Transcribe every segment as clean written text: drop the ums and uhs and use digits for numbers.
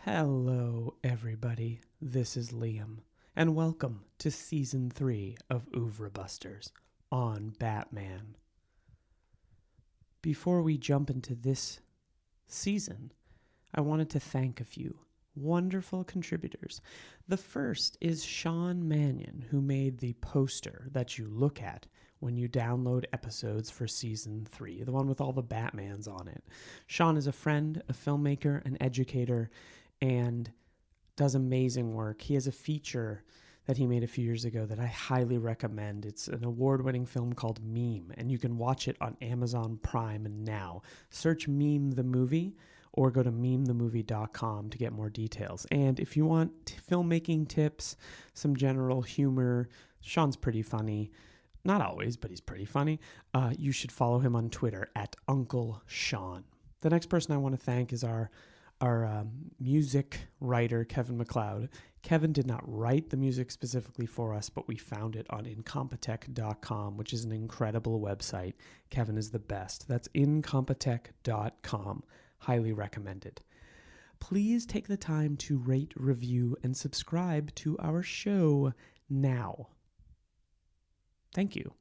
Hello, everybody. This is Liam, and welcome to Season 3 of Oeuvre Busters on Batman. Before we jump into this season, I wanted to thank a few wonderful contributors. The first is Sean Mannion, who made the poster that you look at when you download episodes for Season 3, the one with all the Batmans on it. Sean is a friend, a filmmaker, an educator, and does amazing work. He has a feature that he made a few years ago that I highly recommend. It's an award-winning film called Meme, and you can watch it on Amazon Prime now. Search Meme the Movie or go to memethemovie.com to get more details. And if you want filmmaking tips, some general humor, Sean's pretty funny. Not always, but he's pretty funny. You should follow him on Twitter at Uncle Sean. The next person I want to thank is our music writer, Kevin MacLeod. Kevin did not write the music specifically for us, but we found it on incompetech.com, which is an incredible website. Kevin is the best. That's incompetech.com. Highly recommended. Please take the time to rate, review, and subscribe to our show now. Thank you.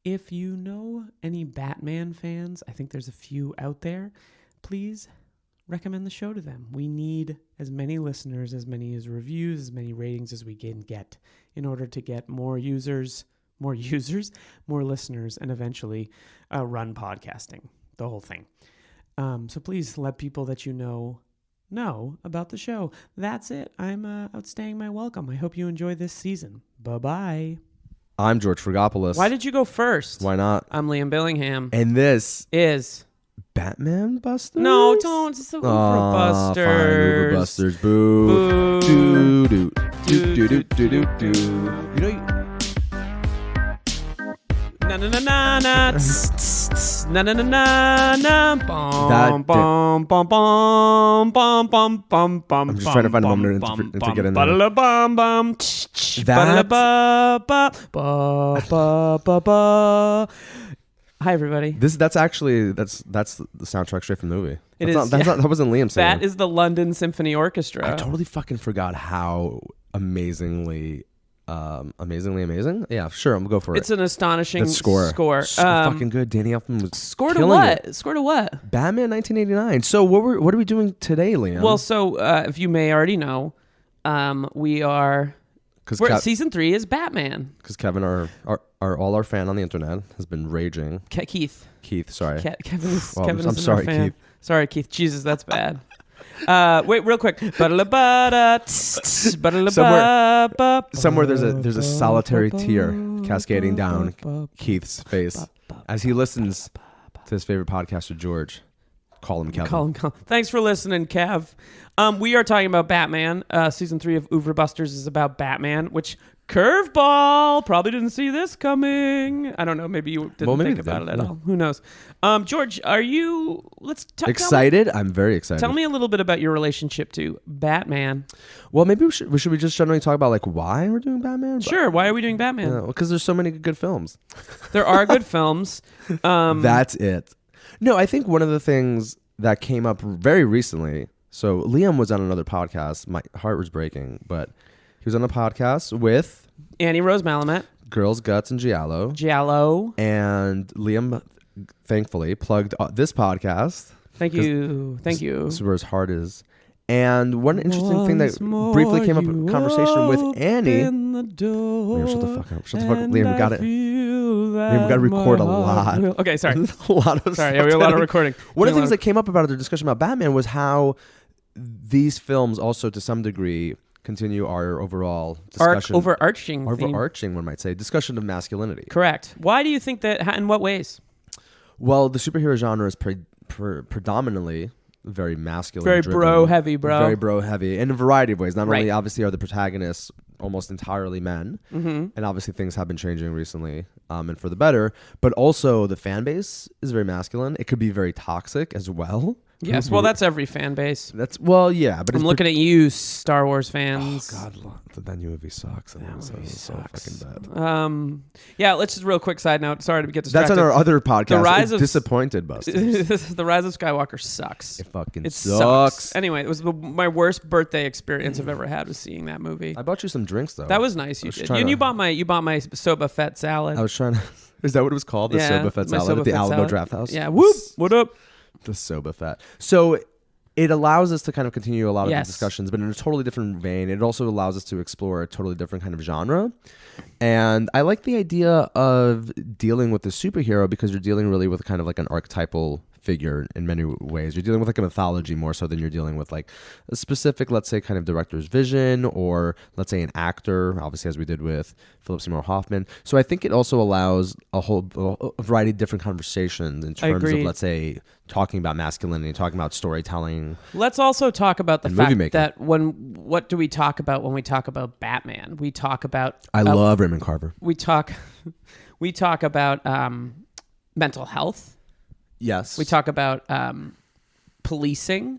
If you know any Batman fans, I think there's a few out there, please recommend the show to them. We need as many listeners, as many as reviews, as many ratings as we can get in order to get more listeners, and eventually run podcasting, the whole thing. So please let people that you know about the show. That's it. I'm outstaying my welcome. I hope you enjoy this season. Bye-bye. I'm George Frigopoulos. Why did you go first? Why not? I'm Liam Billingham. And this is Batman Busters? No, don't. It's the Oeuvre Busters. Fine, Oeuvre Busters. Boo. Boo. Do do do do do do do. You know you. Na na na na na. Na na na na na. Bum bum bum bum bum bum bum bum. I'm just trying to find a moment to get in there. Bum bum. Hi everybody. That's the soundtrack straight from the movie. That wasn't Liam saying. That is the London Symphony Orchestra. I totally fucking forgot how amazingly amazing. Yeah, sure, I'm gonna go for it. It's an astonishing score. So fucking good. Danny Elfman was score to killing what? it. Score to what? Batman 1989. So what are we doing today, Liam? Well, so if you may already know, we're season 3 is Batman. Because Kevin, our fan on the internet, has been raging. Keith, sorry. Kevin is I'm sorry, fan. Keith. Sorry, Keith. Jesus, that's bad. Wait, real quick. Somewhere there's a solitary tear cascading down Keith's face as he listens to his favorite podcaster, George. Call him Kevin. Call him. Thanks for listening, Kev. We are talking about Batman. Season 3 of Oeuvre Busters is about Batman, which curveball, probably didn't see this coming. I don't know. Maybe you didn't think about it at all. Who knows? George, are you excited? I'm very excited. Tell me a little bit about your relationship to Batman. Well, maybe we should just generally talk about like why we're doing Batman? Sure. Why are we doing Batman? Because there's so many good films. There are good films. That's it. No, I think one of the things that came up very recently. So Liam was on another podcast. My heart was breaking, but he was on a podcast with Annie Rose Malamet, Girls, Guts, and Giallo. And Liam, thankfully, plugged this podcast. Thank you. This is where his heart is. And one interesting thing that briefly came up in conversation with Annie. Liam, shut the fuck up. Liam, we got it. Liam, we got to record a lot. Okay, sorry. a lot of sorry, we have a lot of recording. One of the things that came up about their discussion about Batman was how these films also, to some degree, continue our overall discussion. Overarching, one might say, discussion of masculinity. Correct. Why do you think that? In what ways? Well, the superhero genre is predominantly very masculine. Very driven, bro-heavy, bro. Very bro-heavy in a variety of ways. Not only, obviously, are the protagonists almost entirely men, and obviously things have been changing recently, and for the better, but also the fan base is very masculine. It could be very toxic as well. Yes, well, that's every fan base. That's yeah, but I'm looking at you, Star Wars fans. Oh God, that new movie sucks. That movie sucks. So fucking bad. Yeah, let's just real quick side note. Sorry to get distracted. That's on our other podcast. The Rise it's of Disappointed Busters. The Rise of Skywalker sucks. It fucking It sucks. Anyway, it was my worst birthday experience I've ever had was seeing that movie. I bought you some drinks though. That was nice. You did. You bought my Soba Fett salad. I was trying to. Is that what it was called? The Soba Fett salad at the Alamo Draft House. Yeah. Whoop. What up? The Soba Fett. So it allows us to kind of continue a lot of the Yes. discussions, but in a totally different vein. It also allows us to explore a totally different kind of genre. And I like the idea of dealing with the superhero because you're dealing really with kind of like an archetypal figure in many ways. You're dealing with like a mythology more so than you're dealing with like a specific, let's say, kind of director's vision or let's say an actor, obviously as we did with Philip Seymour Hoffman. So I think it also allows a variety of different conversations in terms of, let's say, talking about masculinity, talking about storytelling. Let's also talk about the fact making. that what do we talk about when we talk about Batman? We talk about I love Raymond Carver. We talk about mental health. Yes. We talk about policing.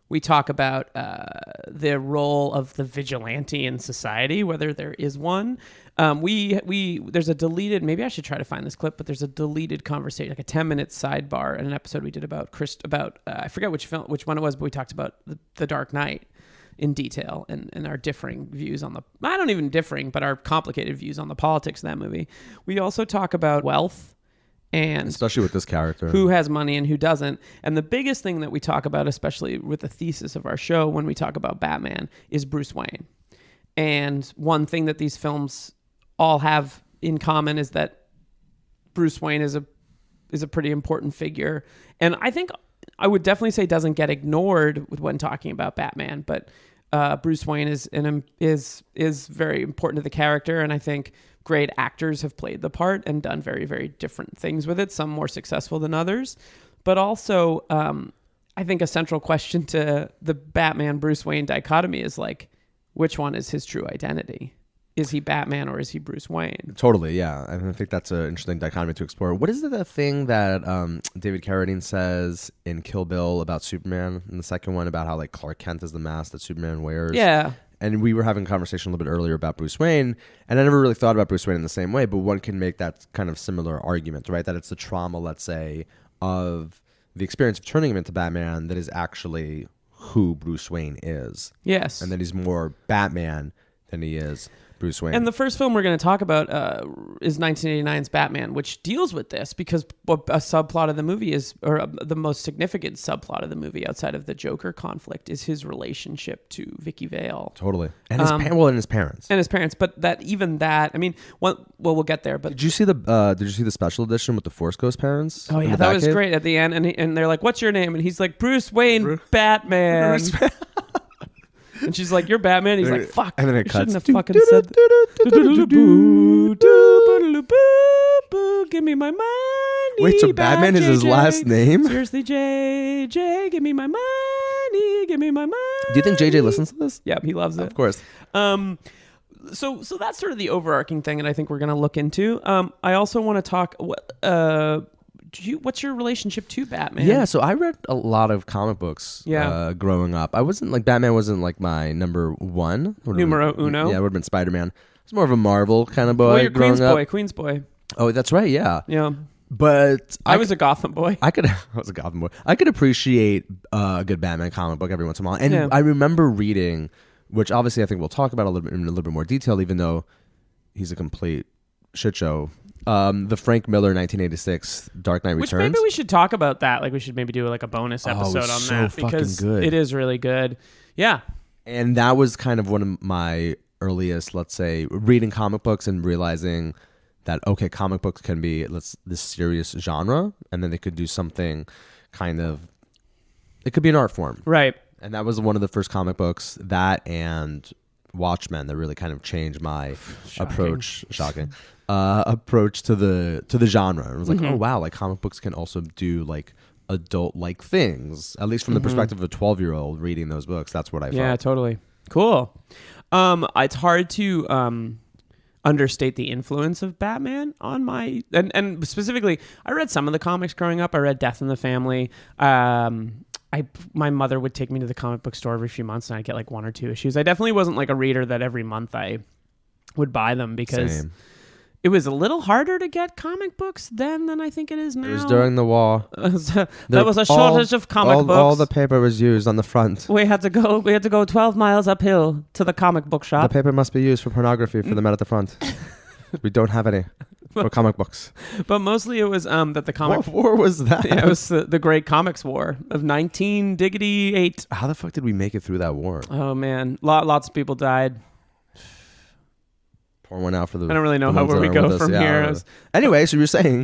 We talk about the role of the vigilante in society, whether there is one. There's a deleted, maybe I should try to find this clip, but there's a deleted conversation, like a 10-minute sidebar in an episode we did about I forget which one it was, but we talked about the Dark Knight in detail and our differing views on but our complicated views on the politics of that movie. We also talk about wealth. And especially with this character, who has money and who doesn't. And the biggest thing that we talk about, especially with the thesis of our show when we talk about Batman, is Bruce Wayne. And one thing that these films all have in common is that Bruce Wayne is a pretty important figure. And I think I would definitely say doesn't get ignored when talking about Batman, but Bruce Wayne is very important to the character, and I think great actors have played the part and done very, very different things with it, some more successful than others. But also, I think a central question to the Batman-Bruce Wayne dichotomy is like, which one is his true identity? Is he Batman or is he Bruce Wayne? Totally, yeah. I think that's an interesting dichotomy to explore. What is the thing that David Carradine says in Kill Bill about Superman, and the second one about how like Clark Kent is the mask that Superman wears? Yeah. And we were having a conversation a little bit earlier about Bruce Wayne, and I never really thought about Bruce Wayne in the same way, but one can make that kind of similar argument, right? That it's the trauma, let's say, of the experience of turning him into Batman that is actually who Bruce Wayne is. Yes. And that he's more Batman than he is Bruce Wayne. And the first film we're going to talk about is 1989's Batman, which deals with this because a subplot of the movie is, or the most significant subplot of the movie outside of the Joker conflict is his relationship to Vicky Vale. Totally. And his parents. And his parents. But I mean, we'll get there. But Did you see the special edition with the Force Ghost parents? Oh yeah, that was great at the end. And they're like, "What's your name?" And he's like, "Bruce Wayne, Batman." And she's like, "You're Batman." He's like, "Fuck." And then it cuts. Shouldn't have fucking said that. Give me my money. Wait, so Batman is his last name? Seriously, JJ, give me my money. Give me my money. Do you think JJ listens to this? Yeah, he loves it. Of course. So that's sort of the overarching thing, and I think we're going to look into. I also want to talk. What's your relationship to Batman? Yeah, so I read a lot of comic books growing up. Batman wasn't like my number one. Numero uno? Yeah, it would have been Spider-Man. I was more of a Marvel kind of boy. Well, you're Queens boy. Oh, that's right, yeah. Yeah. But I was a Gotham boy. I was a Gotham boy. I could appreciate a good Batman comic book every once in a while. And I remember reading, which obviously I think we'll talk about in a little bit more detail, even though he's a complete shit show. The Frank Miller 1986 Dark Knight Returns. Which maybe we should talk about that. Like we should maybe do like a bonus episode on that because it is really good. Yeah. And that was kind of one of my earliest, let's say, reading comic books and realizing that, okay, comic books can be this serious genre, and then they could do something kind of, it could be an art form. Right. And that was one of the first comic books, that and Watchmen, that really kind of changed my approach. Shocking. Approach to the genre. It was like, oh wow, like comic books can also do like adult like things, at least from the perspective of a 12-year-old reading those books. That's what I felt. Yeah, totally. Cool. It's hard to understate the influence of Batman on my and specifically I read some of the comics growing up. I read Death in the Family. my mother would take me to the comic book store every few months, and I'd get like 1 or 2 issues. I definitely wasn't like a reader that every month I would buy them because Same. it was a little harder to get comic books then than I think it is now. It was during the war. There was a shortage of comic books. All the paper was used on the front. We had to go 12 miles uphill to the comic book shop. The paper must be used for pornography for the men at the front. We don't have any for comic books. But mostly it was that the comic... What war was that? Yeah, it was the Great Comics War of 1988. How the fuck did we make it through that war? Oh, man. Lots of people died. Pour one out for the... I don't really know where we go from here. Anyway, so you're saying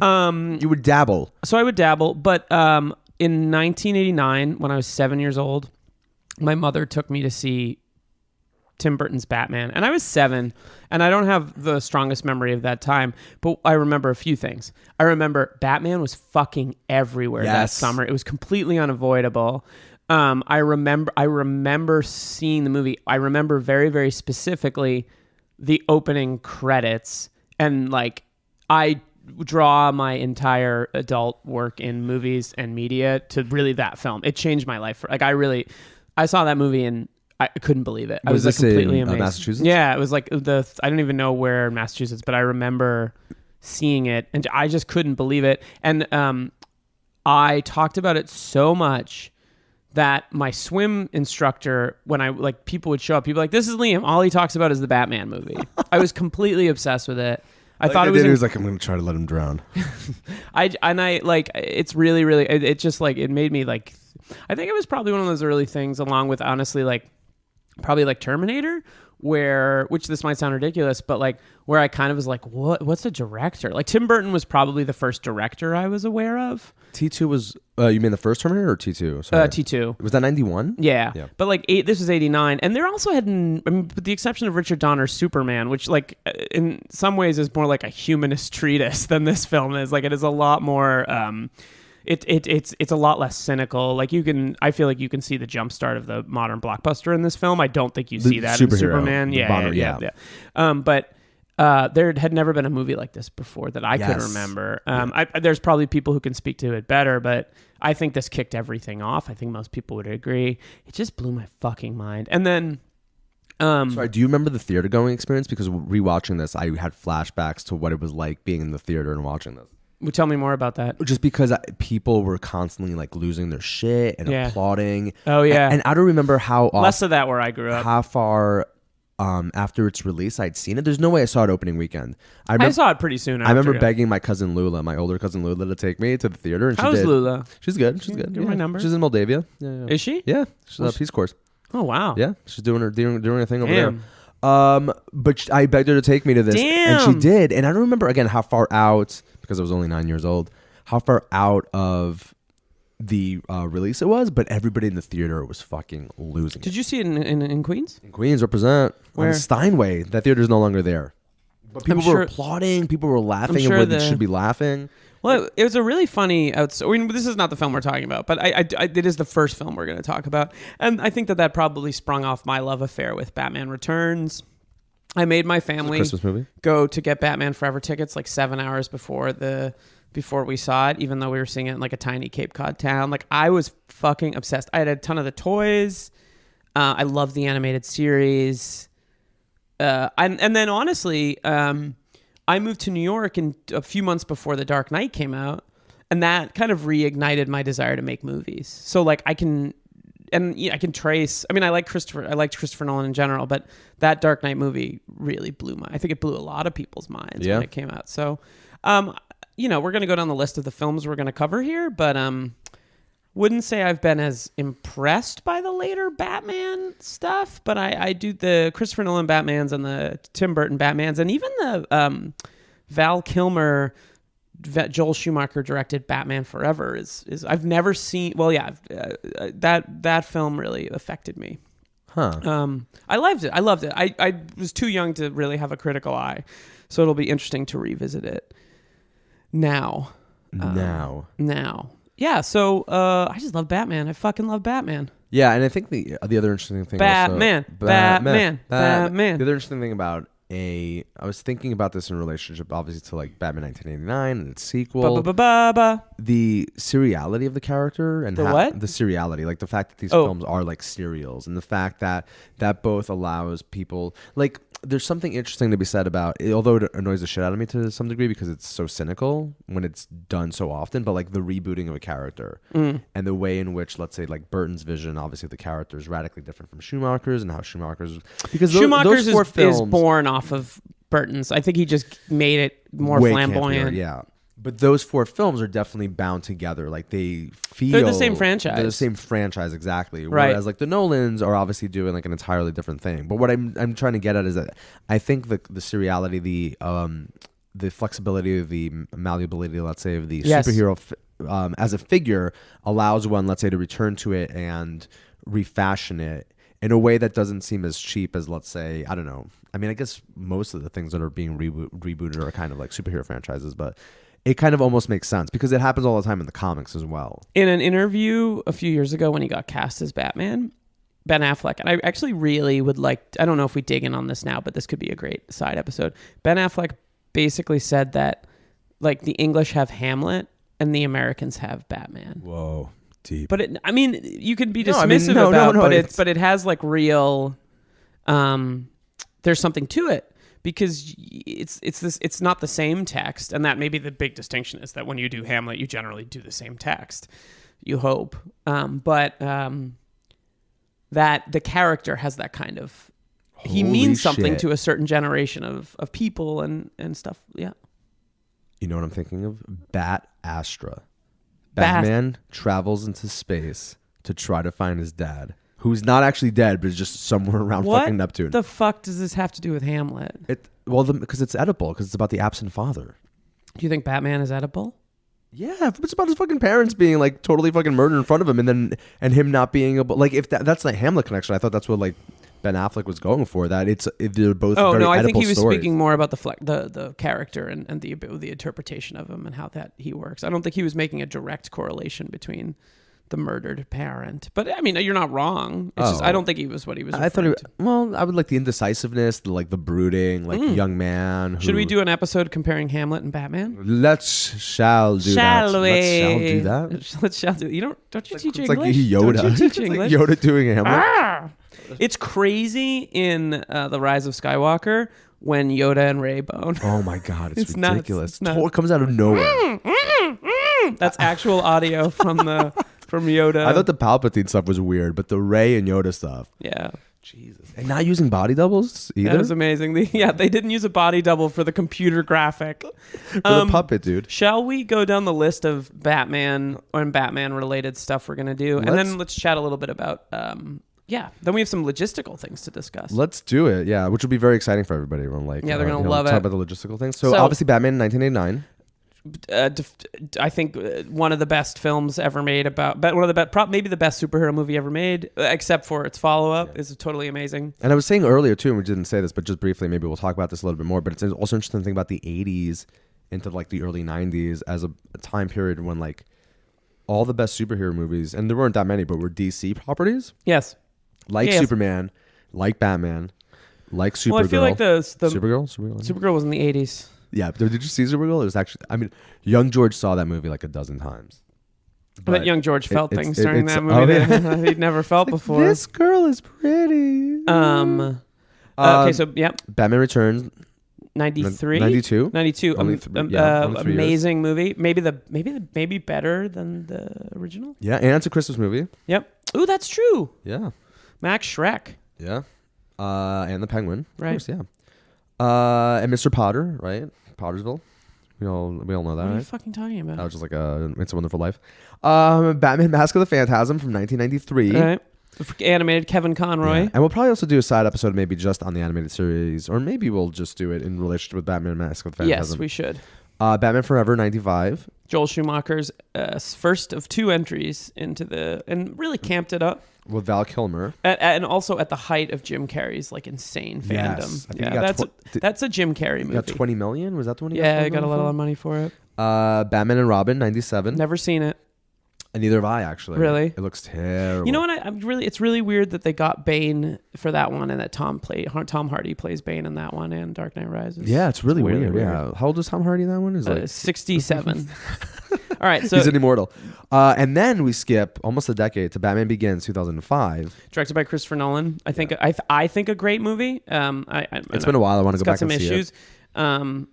you would dabble. So I would dabble, but in 1989, when I was 7 years old, my mother took me to see Tim Burton's Batman. And I was 7, and I don't have the strongest memory of that time, but I remember a few things. I remember Batman was fucking everywhere that summer. It was completely unavoidable. I remember seeing the movie. I remember very, very specifically the opening credits, and like I draw my entire adult work in movies and media to really that film. It changed my life. Like I saw that movie and I couldn't believe it. I was like completely amazed. Massachusetts? Yeah, it was like I don't even know where in Massachusetts, but I remember seeing it and I just couldn't believe it. And I talked about it so much that my swim instructor, when people would show up, people were like, "This is Liam. All he talks about is the Batman movie." I was completely obsessed with it. I thought it was. He was like, "I'm going to try to let him drown." It's really, really. It just like it made me like. I think it was probably one of those early things, along with honestly probably like Terminator, which this might sound ridiculous, but like where I kind of was like, what's a director? Like Tim Burton was probably the first director I was aware of. T2 was, you mean the first Terminator or T2? Sorry. T2. Was that 91? Yeah. But like this was 89. And there also had, with the exception of Richard Donner's Superman, which like in some ways is more like a humanist treatise than this film is. Like it is a lot more, it's a lot less cynical. Like I feel like you can see the jumpstart of the modern blockbuster in this film. I don't think you see that in Superman. Yeah. But there had never been a movie like this before that I could remember. There's probably people who can speak to it better, but I think this kicked everything off. I think most people would agree. It just blew my fucking mind. And then... Sorry, do you remember the theater going experience? Because rewatching this, I had flashbacks to what it was like being in the theater and watching this. Well, tell me more about that. Just because people were constantly like losing their shit and applauding. Oh, yeah. And I don't remember how often... Less of that where I grew up. How far... after its release, I'd seen it. There's no way I saw it opening weekend. I saw it pretty soon after. I remember begging my cousin Lula, my older cousin Lula, to take me to the theater. And How's Lula? She's good. She's good. Give her my number. She's in Moldavia. Yeah. Is she? Yeah. She's a Peace Corps. Oh, wow. Yeah. She's doing her thing over there. But I begged her to take me to this. Damn. And she did. And I don't remember, again, how far out, because I was only 9 years old, how far out of the release it was, but everybody in the theater was fucking losing. Did you see it in Queens? In Queens, represent. Where? On Steinway. That theater's no longer there. But people were applauding. People were laughing where they should be laughing. Well, it was a really funny... this is not the film we're talking about, but it is the first film we're going to talk about. And I think that probably sprung off my love affair with Batman Returns. I made my family Christmas movie? Go to get Batman Forever tickets like 7 hours before we saw it, even though we were seeing it in like a tiny Cape Cod town. Like I was fucking obsessed. I had a ton of the toys. I loved the animated series. And then honestly, I moved to New York a few months before The Dark Knight came out, and that kind of reignited my desire to make movies. So like I can trace. I mean, I liked Christopher Nolan in general, but that Dark Knight movie really I think it blew a lot of people's minds when it came out. So, we're going to go down the list of the films we're going to cover here, but wouldn't say I've been as impressed by the later Batman stuff, but I do the Christopher Nolan Batmans and the Tim Burton Batmans, and even the Val Kilmer, Joel Schumacher directed Batman Forever is I've never seen. Well, yeah, that film really affected me. Huh. I loved it. I was too young to really have a critical eye, so it'll be interesting to revisit it. Now. Yeah, so I just love Batman. I fucking love Batman. Yeah, and I think the other interesting thing Batman. The other interesting thing about I was thinking about this in relationship, obviously, to like Batman 1989 and its sequel. The seriality of the character and the what? The seriality, like the fact that these films are like serials, and the fact that both allows people like. There's something interesting to be said about it, although it annoys the shit out of me to some degree because it's so cynical when it's done so often, but like the rebooting of a character and the way in which, let's say, like Burton's vision, obviously the character is radically different from Schumacher's, and how Schumacher's those four films is born off of Burton's. I think he just made it more flamboyant. Campier, yeah. But those 4 films are definitely bound together. Like they feel they're the same franchise. They're the same franchise, exactly. Right. Whereas like the Nolans are obviously doing like an entirely different thing. But what I'm trying to get at is that I think the seriality, the flexibility, the malleability, let's say, of the superhero as a figure allows one, let's say, to return to it and refashion it in a way that doesn't seem as cheap as, let's say, I don't know. I mean, I guess most of the things that are being rebooted are kind of like superhero franchises, but it kind of almost makes sense because it happens all the time in the comics as well. In an interview a few years ago when he got cast as Batman, Ben Affleck, and I actually really would like, I don't know if we dig in on this now, but this could be a great side episode. Ben Affleck basically said that like the English have Hamlet and the Americans have Batman. Whoa, deep. But it, I mean, you can be dismissive about it, but it has like real, there's something to it. Because it's not the same text, and that may be the big distinction is that when you do Hamlet, you generally do the same text. You hope, but that the character has that kind of he means something to a certain generation of people and stuff. Yeah. You know what I'm thinking of? Bat-Astra. Batman travels into space to try to find his dad, who's not actually dead, but is just somewhere around fucking Neptune. What the fuck does this have to do with Hamlet? Because it's Oedipal, because it's about the absent father. Do you think Batman is Oedipal? Yeah, it's about his fucking parents being like totally fucking murdered in front of him, and him not being able, like, if that's the Hamlet connection. I thought that's what like Ben Affleck was going for. That they're both. Oh very no, I think he was stories. Speaking more about the character and the interpretation of him and how that he works. I don't think he was making a direct correlation between the murdered parent, but I mean, you're not wrong. It's just I don't think he was what he was. I thought I would like the indecisiveness, the brooding, like young man. Should we do an episode comparing Hamlet and Batman? Shall do that. Let's shall do. Don't you teach English? It's like Yoda. Don't you teach English? Like Yoda doing Hamlet. It's crazy in The Rise of Skywalker when Yoda and Rey bone. Oh my god, it's ridiculous. Nuts. It comes out of nowhere. That's actual audio from Yoda. I thought the Palpatine stuff was weird, but the Rey and Yoda stuff. Yeah. Jesus. And not using body doubles either? That was amazing. They didn't use a body double for the computer graphic. For the puppet, dude. Shall we go down the list of Batman and Batman-related stuff we're going to do? And then let's chat a little bit about... then we have some logistical things to discuss. Let's do it, yeah, which will be very exciting for everybody. Everyone they're going to love it. Talk about the logistical things. So obviously Batman in 1989. I think one of the best films ever made maybe the best superhero movie ever made, except for its follow-up is totally amazing. And I was saying earlier too, and we didn't say this, but just briefly, maybe we'll talk about this a little bit more, but it's also interesting to think about the 80s into like the early 90s as a time period when like all the best superhero movies, and there weren't that many, but were DC properties. Yes. Like Superman, like Batman, like Supergirl. Well, I feel like the Supergirl was in the 80s. Yeah, did you see Supergirl? It was actually, I mean, young George saw that movie like a dozen times. But young George felt things during that movie that he'd never felt before. This girl is pretty. Okay, so, yep. Batman Returns. 93? 92. Amazing movie. Maybe better than the original. Yeah, and it's a Christmas movie. Yep. Ooh, that's true. Yeah. Max Schreck. Yeah. And the Penguin. Right. Of course, yeah. And Mr. Potter, right? Pottersville. We all know that, What right? are you fucking talking about? That was just like It's a Wonderful Life. Batman Mask of the Phantasm from 1993. Right. Animated Kevin Conroy. Yeah. And we'll probably also do a side episode maybe just on the animated series, or maybe we'll just do it in relation with Batman Mask of the Phantasm. Yes, we should. Batman Forever, 95. Joel Schumacher's first of 2 entries and really camped it up. With Val Kilmer. And also at the height of Jim Carrey's like insane fandom. Yes. That's a Jim Carrey movie. Got 20 million? Was that the one he got? Yeah, I got a lot of money for it. Batman and Robin, 97. Never seen it. And neither have I, actually. Really? It looks terrible. You know what? It's really weird that they got Bane for that one, and that Tom Hardy plays Bane in that one, and Dark Knight Rises. Yeah, it's really weird. Yeah. How old is Tom Hardy in that one? Is 67. All right, so he's an immortal. And then we skip almost a decade to Batman Begins, 2005, directed by Christopher Nolan. I think a great movie. It's been a while. I want to go back and see it. It's got some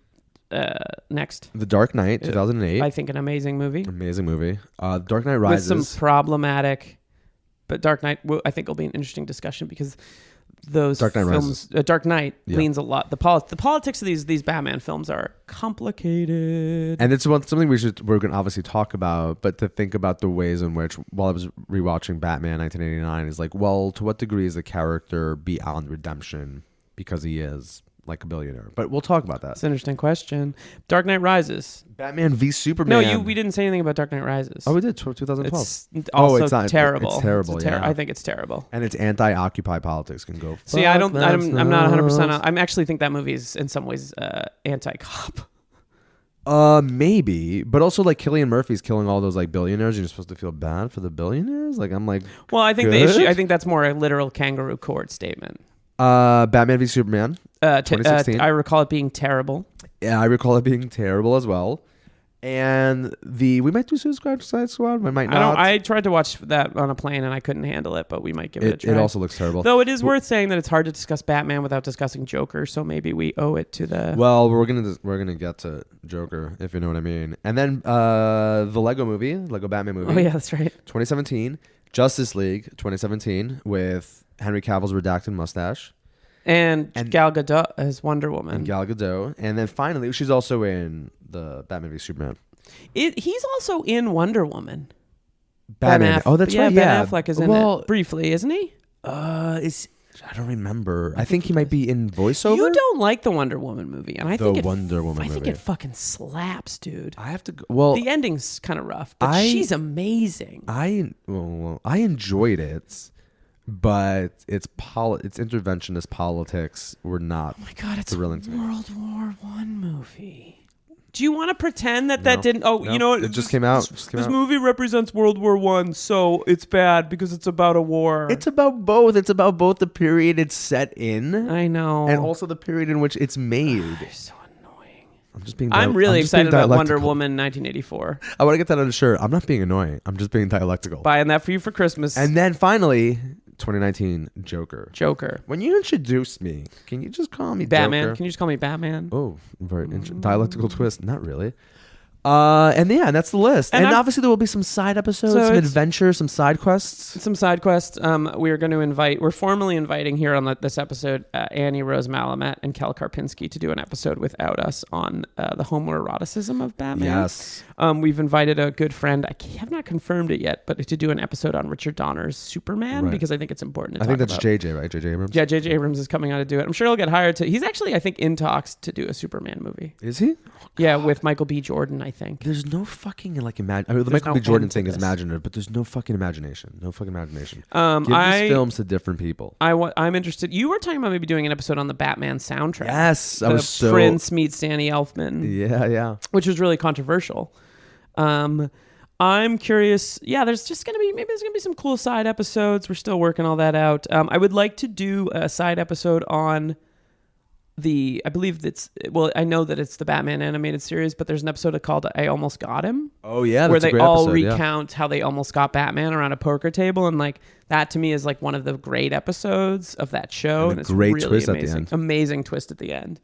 issues. Next, The Dark Knight, 2008. I think an amazing movie. Dark Knight Rises with some problematic, but Dark Knight I think will be an interesting discussion because those Dark Knight films, Dark Knight leans a lot. The politics of these Batman films are complicated, and it's something we're going to obviously talk about. But to think about the ways in which, while I was rewatching Batman 1989, is like, well, to what degree is the character beyond redemption because he is like a billionaire? But we'll talk about that. It's an interesting question. Dark Knight Rises. Batman v Superman. No, we didn't say anything about Dark Knight Rises. Oh, we did. 2012. It's also it's not terrible. It's terrible. I think it's terrible. And it's anti-Occupy politics. Can go. See, I'm not 100%. I actually think that movie is in some ways anti-cop. Maybe, but also like Cillian Murphy's killing all those like billionaires. You're supposed to feel bad for the billionaires. Like I'm like. Well, I think the issue. I think that's more a literal kangaroo court statement. Batman v Superman, 2016. I recall it being terrible. Yeah, I recall it being terrible as well. And we might do Suicide Squad. We might not. I tried to watch that on a plane and I couldn't handle it, but we might give it a try. It also looks terrible. Though it is worth saying that it's hard to discuss Batman without discussing Joker, so maybe we owe it to the. Well, we're gonna get to Joker, if you know what I mean. And then the Lego Batman movie. Oh yeah, that's right. 2017, Justice League 2017 with Henry Cavill's redacted mustache. And Gal Gadot as Wonder Woman. And Gal Gadot. And then finally, she's also in the Batman v Superman. He's also in Wonder Woman. Batman. Oh, that's right. Ben Affleck is in it briefly, isn't he? I don't remember. I think he might be in voiceover. You don't like the Wonder Woman movie, and I think it fucking slaps, dude. I have to go. Well, the ending's kind of rough, but she's amazing. I enjoyed it. But it's interventionist politics. We're not. Oh my God! It's a World War I movie. Do you want to pretend that didn't? Oh, no. You know, it just came out. This movie represents World War I, so it's bad because it's about a war. It's about both. It's about both the period it's set in. I know, and also the period in which it's made. It's so annoying. I'm really excited about Wonder Woman 1984. I want to get that on a shirt. I'm not being annoying. I'm just being dialectical. Buying that for you for Christmas. And then finally, 2019 Joker. When you introduced me, can you just call me Batman? Joker? Can you just call me Batman? Oh, very dialectical twist. Not really. And that's the list. And obviously there will be some side episodes, some adventures, some side quests. We're formally inviting here on this episode Annie Rose Malamet and Kel Karpinski to do an episode without us on the homoeroticism of Batman. Yes. We've invited a good friend. I have not confirmed it yet, but to do an episode on Richard Donner's Superman because I think it's important to talk about. I think that's JJ, right? JJ Abrams? Yeah, JJ Abrams is coming on to do it. I'm sure he'll get hired to. He's actually, I think, in talks to do a Superman movie. Is he? Yeah, with Michael B. Jordan, I think. There's no fucking the Michael B. Jordan thing is imaginative, but there's no fucking imagination. Give these films to different people. I'm interested. You were talking about maybe doing an episode on the Batman soundtrack. Yes, Prince meets Danny Elfman. Yeah. Which was really controversial. I'm curious. Yeah, there's going to be some cool side episodes. We're still working all that out. I would like to do a side episode on I know that it's the Batman animated series, but there's an episode called I Almost Got Him. Oh yeah, where they all recount how they almost got Batman around a poker table, and like that to me is like one of the great episodes of that show. And it's great really twist amazing. At the end. Amazing twist at the end.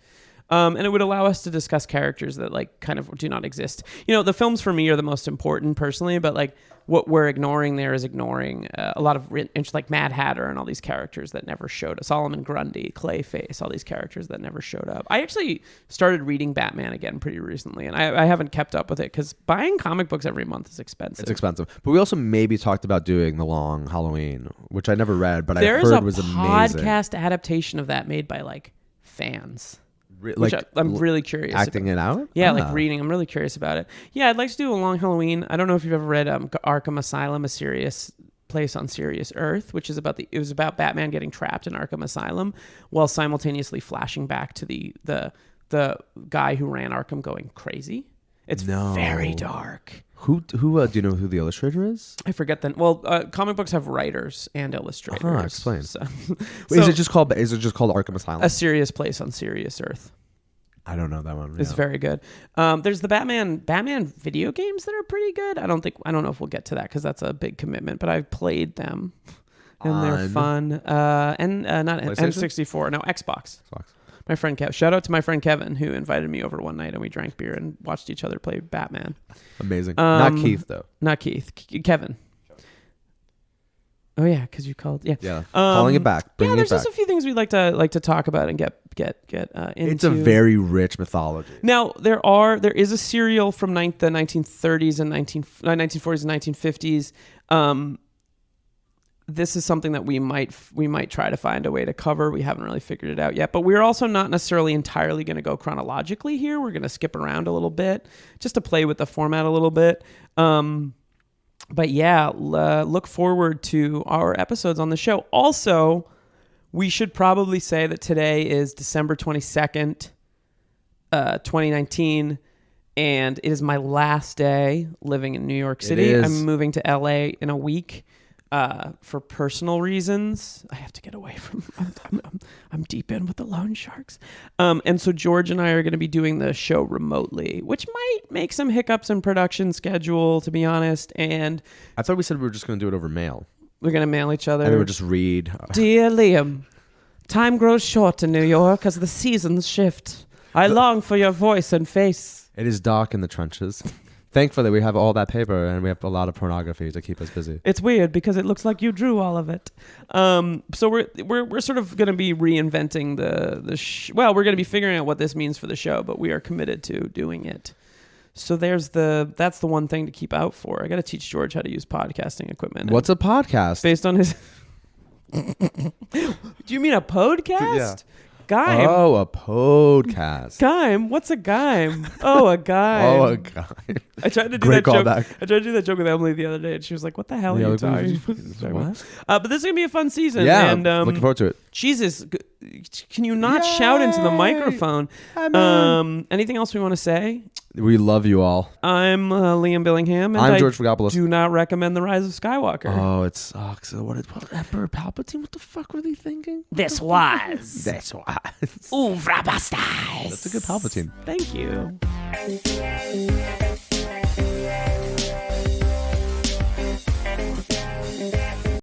And it would allow us to discuss characters that like kind of do not exist. You know, the films for me are the most important personally, but like what we're ignoring there is ignoring a lot of like Mad Hatter and all these characters that never showed up. Solomon Grundy, Clayface, all these characters that never showed up. I actually started reading Batman again pretty recently, and I haven't kept up with it because buying comic books every month is expensive. It's expensive. But we also maybe talked about doing The Long Halloween, which I never read, but I heard was amazing. There's a podcast adaptation of that made by like fans. Which I'm really curious acting about. It out? Yeah, like reading. I'm really curious about it. Yeah, I'd like to do a Long Halloween. I don't know if you've ever read Arkham Asylum, a serious place on Sirius Earth, which is about about Batman getting trapped in Arkham Asylum while simultaneously flashing back to the guy who ran Arkham going crazy. It's very dark. Who do you know who the illustrator is? I forget that. Well, comic books have writers and illustrators. Explain. So, Wait, is it just called Arkham Asylum? A Serious Place on Serious Earth. I don't know that one. It's very good. There's the Batman video games that are pretty good. I don't know if we'll get to that because that's a big commitment, but I've played them and they're fun. And not N64, no, Xbox. My friend Kev. Shout out to my friend Kevin who invited me over one night and we drank beer and watched each other play Batman. Amazing. Not Keith though. Not Keith. Kevin. Oh yeah, because you called. Yeah. Calling it back. Bringing there's it back. just a few things we'd like to talk about and get into. It's a very rich mythology. Now there is a serial from the 1930s and 1940s and 1950s. This is something that we might try to find a way to cover. We haven't really figured it out yet, but we're also not necessarily entirely going to go chronologically here. We're going to skip around a little bit just to play with the format a little bit. But yeah, look forward to our episodes on the show. Also, we should probably say that today is December 22nd, 2019, and it is my last day living in New York City. I'm moving to LA in a week for personal reasons. I have to get away from... I'm deep in with the loan sharks. And so George and I are going to be doing the show remotely, which might make some hiccups in production schedule, to be honest. And I thought we said we were just going to do it over mail. We're going to mail each other. And then we'll just read. Dear Liam, time grows short in New York as the seasons shift. I long for your voice and face. It is dark in the trenches. Thankfully, we have all that paper and we have a lot of pornography to keep us busy. It's weird because it looks like you drew all of it. So we're sort of going to be reinventing we're going to be figuring out what this means for the show, but we are committed to doing it. So that's the one thing to keep out for. I got to teach George how to use podcasting equipment. What's a podcast? Based on his... Do you mean a podcast? Yeah. Gime. Oh, a podcast. Gime? What's a gime? Oh, a gime. Oh, a gime. I tried to do Great that joke. callback. I tried to do that joke with Emily the other day, and she was like, "What the hell are you talking What? But this is gonna be a fun season. Yeah, and, looking forward to it. Jesus, can you not shout into the microphone? Anything else we want to say? We love you all. I'm Liam Billingham, and I'm George Vagopoulos. Do not recommend The Rise of Skywalker. Oh, it sucks. What Emperor Palpatine? What the fuck were they thinking? This was Oeuvre Busters. That's a good Palpatine. Thank you.